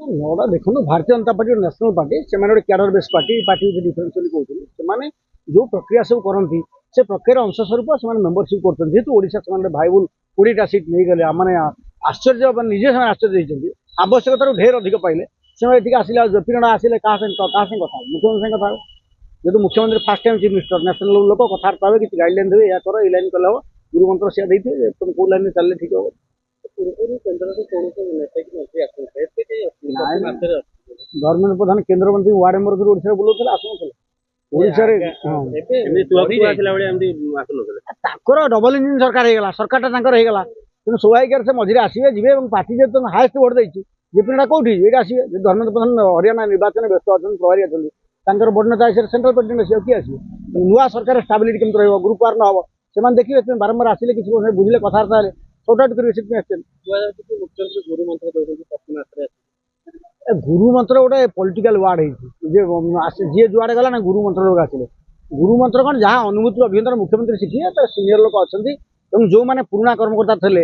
ନଅଟା ଦେଖନ୍ତୁ ଭାରତୀୟ ଜନତା ପାର୍ଟି ନ୍ୟାସନାଲ ପାର୍ଟି ସେମାନେ ଗୋଟେ କ୍ୟାଡର ବେସ୍ ପାର୍ଟି ପାର୍ଟି ଡିଫରେନ୍ସ ବୋଲି କହୁଛନ୍ତି ସେମାନେ ଯୋଉ ପ୍ରକ୍ରିୟା ସବୁ କରନ୍ତି ସେ ପ୍ରକ୍ରିୟାର ଅଂଶ ସ୍ୱରୂପ ସେମାନେ ମେମ୍ବରସିପ କରୁଛନ୍ତି ଯେହେତୁ ଓଡ଼ିଶା ସେମାନେ ଭାଇବୁଲ 20ଟା ସିଟ୍ ନେଇଗଲେ ମାନେ ଆଶ୍ଚର୍ଯ୍ୟ ମାନେ ନିଜେ ସେମାନେ ଆଶ୍ଚର୍ଯ୍ୟ ହେଇଛନ୍ତି ଆବଶ୍ୟକତାରୁ ଢେର ଅଧିକ ପାଇଲେ ସେମାନେ ଏଠିକି ଆସିଲେ ଜେପି ନଡ୍ଡା ଆସିଲେ କାହା ସାଙ୍ଗେ କଥା ମୁଖ୍ୟମନ୍ତ୍ରୀ ସାଙ୍ଗେ କଥା ହେବେ ଯେହେତୁ ମୁଖ୍ୟମନ୍ତ୍ରୀ first time chief minister national ଲୋକ କଥାବାର୍ତ୍ତା ହେବେ କିଛି ଗାଇଡଲାଇନ୍ ଦେବେ ଏହା କର ଏଇ ଲାଇନ୍ କଲେ ହବ ଗୁରୁ ମନ୍ତ୍ର ସେୟା ଦେଇଥିବେ ତମେ କୋଉ ଲାଇନରେ ଚାଲିଲେ ଠିକ ହବ ଧର୍ମେନ୍ଦ୍ର ପ୍ରଧାନ କେନ୍ଦ୍ରମନ୍ତ୍ରୀ ୱାର୍ଡ ମେମ୍ବର କରି ଓଡ଼ିଶାରେ ବୁଲାଉଥିଲେ ଆସୁନଥିଲେ ଓଡ଼ିଶାରେ ତାଙ୍କର ଡବଲ ଇଞ୍ଜିନ ସରକାର ହେଇଗଲା ସରକାରଟା ତାଙ୍କର ହେଇଗଲା ତେଣୁ ସ୍ୱାଭାବିକ ସେ ମଝିରେ ଆସିବେ ଯିବେ ଏବଂ ପାର୍ଟି ଯେହେତୁ ହାଏଷ୍ଟ ଭୋଟ ଦେଇଛି ଜେପି ନଡ୍ଡା କୋଉଠି ଏଇଟା ଆସିବେ ଯଦି ଧର୍ମେନ୍ଦ୍ର ପ୍ରଧାନ ହରିୟାଣା ନିର୍ବାଚନ ବ୍ୟସ୍ତ ଅଛନ୍ତି ପ୍ରଭାରୀ ଅଛନ୍ତି ତାଙ୍କର ବଡ଼ ନେତା ହିସାବରେ ସେଣ୍ଟ୍ରାଲ ପ୍ରେସିଡେଣ୍ଟ ଆସିବ କିଏ ଆସିବେ ନୂଆ ସରକାର ଷ୍ଟାବିଲିଟି କେମିତି ରହିବ ଗ୍ରୁପ ୱାର୍ ନ ହବ ସେମାନେ ଦେଖିବେ তুমি ବାରମ୍ବାର ଆସିଲେ କିଛି ବୁଝିଲେ କଥାବାର୍ତ୍ତା ହେଲେ ସର୍ଟ ଆଉଟ୍ କରିବେ ସେଥିପାଇଁ ଆସିଛନ୍ତି ଗୁରୁ ମନ୍ତ୍ର ଗୋଟେ ପଲିଟିକାଲ ୱାର୍ଡ ହେଇଛି ଯିଏ ଯୁଆଡେ ଗଲା ନା ଗୁରୁ ମନ୍ତ୍ର ଲୋକ ଆସିଲେ ଗୁରୁ ମନ୍ତ୍ର କଣ ଯାହା ଅନୁଭୂତି ଅଭିଜ୍ଞତା ମୁଖ୍ୟମନ୍ତ୍ରୀ ଶିଖିବେ ତ ସିନିୟର ଲୋକ ଅଛନ୍ତି ଏବଂ ଯୋଉମାନେ ପୁରୁଣା କର୍ମକର୍ତ୍ତା ଥିଲେ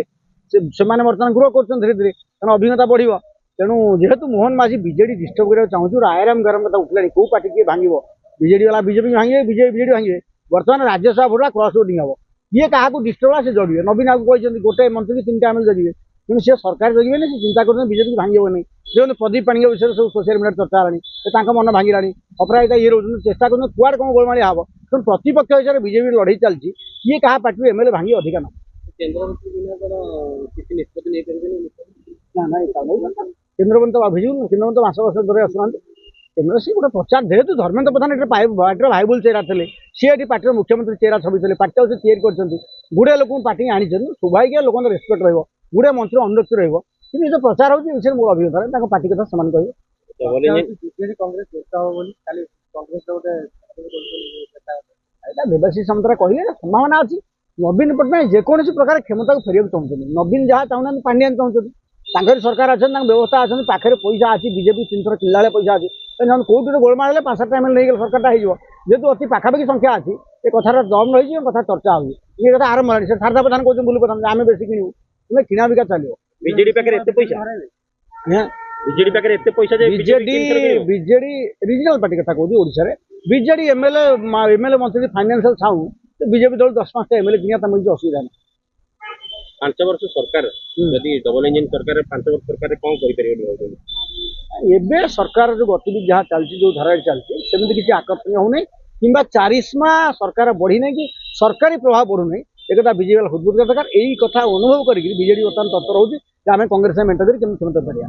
ସେମାନେ ବର୍ତ୍ତମାନ ଗ୍ରୋ କରୁଛନ୍ତି ଧୀରେ ଧୀରେ ତେଣୁ ଅଭିଜ୍ଞତା ବଢିବ ତେଣୁ ଯେହେତୁ ମୋହନ ମାଝୀ ବିଜେଡି ଡିଷ୍ଟର୍ବ କରିବାକୁ ଚାହୁଁଛି ଗୋଟେ ଆୟରାମ ଗରମ କଥା ଉଠିଲାଣି କୋଉ ପାର୍ଟି କିଏ ଭାଙ୍ଗିବ ବିଜେଡି ବାଲା ବିଜେପି ଭାଙ୍ଗିବେ ବିଜେଡି ଭାଙ୍ଗିବେ ବର୍ତ୍ତମାନ ରାଜ୍ୟସଭା ଭୋଟ କ୍ରସ ଭୋଟିଂ ହବ କିଏ କାହାକୁ ଡିଷ୍ଟର୍ବ ହେଲା ସେ ଜଗିବେ ନବୀନ ଆଗକୁ କହିଛନ୍ତି ଗୋଟେ ମନ୍ତ୍ରୀ 3ଟା ଏମଏଲଏ ଜଗିବେ କିନ୍ତୁ ସେ ସରକାର ଜଗିବେନି ସେ ଚିନ୍ତା କରୁଛନ୍ତି ବିଜେପି ଭାଙ୍ଗିବନି ଦେଖନ୍ତୁ ପ୍ରଦୀପ ପାଣିଗ୍ରାହୀ ବିଷୟରେ ସବୁ ସୋସିଆଲ ମିଡ଼ିଆରେ ଚର୍ଚ୍ଚା ହେଲାଣି ତାଙ୍କ ମନ ଭାଙ୍ଗିଲାଣି ଅପରାଜିତା ଇଏ ରହୁଛନ୍ତି ଚେଷ୍ଟା କରୁଛନ୍ତି କୁଆଡେ କଣ ଗୋଳମାଳିଆ ହବ ତେଣୁ ପ୍ରତିପକ୍ଷ ହିସାବରେ ବିଜେପି ଲଢେଇ ଚାଲିଛି କିଏ କାହା ପାର୍ଟିରୁ ଏମଏଲଏ ଭାଙ୍ଗି ଅଧିକା ନବ କେନ୍ଦ୍ରମନ୍ତ୍ରୀ ତ ଭିଜୁନି କେନ୍ଦ୍ରମନ୍ତ୍ରୀ ମାସ ବର୍ଷ ଧରି ଆସୁନାହାନ୍ତି କେନ୍ଦ୍ର ସେ ଗୋଟେ ପ୍ରଚାର ଯେହେତୁ ଧର୍ମେନ୍ଦ୍ର ପ୍ରଧାନ ଏଠି ପାର୍ଟିର ଭାଇବୁଲ ଚେହେରା ଥିଲେ ସିଏ ଏଠି ପାର୍ଟିର ମୁଖ୍ୟମନ୍ତ୍ରୀ ଚେହେରା ଛବି ଥିଲେ ପାର୍ଟିଟାକୁ ସେ ତିଆରି କରିଛନ୍ତି ଗୁଡେ ଲୋକଙ୍କୁ ପାର୍ଟି ଆଣିଛନ୍ତି ସ୍ୱାଭାବିକ ଲୋକଙ୍କର ରେସ୍ପେକ୍ଟ ରହିବ ଗୁଡେ ମନ୍ତ୍ରୀର ଅନୁରକ୍ତି ରହିବ କିନ୍ତୁ ଏ ଯୋଉ ପ୍ରଚାର ହଉଛି ଏ ବିଷୟରେ ମୋର ଅଭିଜ୍ଞତା ତାଙ୍କ ପାର୍ଟି କଥା ସେମାନେ କହିବେ ଏଇଟା ଦେବାଶିଷ ସାମନ୍ତରା କହିଲେ ସମ୍ଭାବନା ଅଛି ନବୀନ ପଟ୍ଟନାୟକ ଯେକୌଣସି ପ୍ରକାର କ୍ଷମତାକୁ ଫେରିବାକୁ ଚାହୁଁଛନ୍ତି ନବୀନ ଯାହା ଚାହୁଁନାହାନ୍ତି ପାଣ୍ଡିଆନ ଚାହୁଁଛନ୍ତି ତାଙ୍କର ସରକାର ଅଛନ୍ତି ତାଙ୍କ ବ୍ୟବସ୍ଥା ଅଛନ୍ତି ପାଖରେ ପଇସା ଅଛି ବିଜେପି 3 ଥର କିଣିଲା ବେଳେ ପଇସା ଅଛି କୋଉଠି ଗୋଟେ ଗୋଳମାଳ ହେଲେ 5-7ଟା ଏମଏଲଏ ନେଇଗଲେ ସରକାରଟା ହେଇଯିବ ଯେହେତୁ ଅତି ପାଖାପାଖି ସଂଖ୍ୟା ଅଛି ଏ କଥାଟା ଦମ ରହିଛି କଥା ଚର୍ଚ୍ଚା ହଉଛି ଇଏ କଥା ଆରମ୍ଭ ହେଲାଣି ସେ ଶାରଦା ପ୍ରଧାନ କହୁଛନ୍ତି ବୁଲୁ ପ୍ରଧାନ ଆମେ ବେଶୀ କିଣିବୁ ତୁମେ କିଣା ବିକା ଚାଲିବ ବିଜେଡି ପାଖରେ ଏତେ ପଇସା ବିଜେଡି ରିଜନାଲ ପାର୍ଟି କଥା କହୁଛି ଓଡ଼ିଶାରେ ବିଜେଡି ଏମଏଲଏ ମନ୍ତ୍ରୀ ଫାଇନାନ୍ସିଆଲ ଛାଉ ବିଜେପି ଦଳ 10-5ଟା ଏମଏଲଏ କିଣିବା ତାଙ୍କ କିଛି ଅସୁବିଧା ନାହିଁ 5 ବର୍ଷ ସରକାର ଯଦି ଡବଲ ଇଞ୍ଜିନ ସରକାର 5 ବର୍ଷ ସରକାର କଣ କରିପାରିବେ ଏବେ ସରକାର ଯୋଉ ଗତିବିଧି ଯାହା ଚାଲିଛି ଯୋଉ ଧାରାରେ ଚାଲିଛି ସେମିତି କିଛି ଆକର୍ଷଣୀୟ ହଉନାହିଁ କିମ୍ବା ଚାରିସ୍ମା ସରକାର ବଢିନାହିଁ କି ସରକାରୀ ପ୍ରଭାବ ବଢୁନାହିଁ ଏକଥା ବିଜେପି ହୃଦବୋଧ ଦରକାର ଏଇ କଥା ଅନୁଭବ କରିକି ବିଜେଡି ବର୍ତ୍ତମାନ ତତ୍ପର ରହୁଛି ଯେ ଆମେ କଂଗ୍ରେସ ମେଣ୍ଟ କରି କେମିତି କ୍ଷମତା ପାରିବା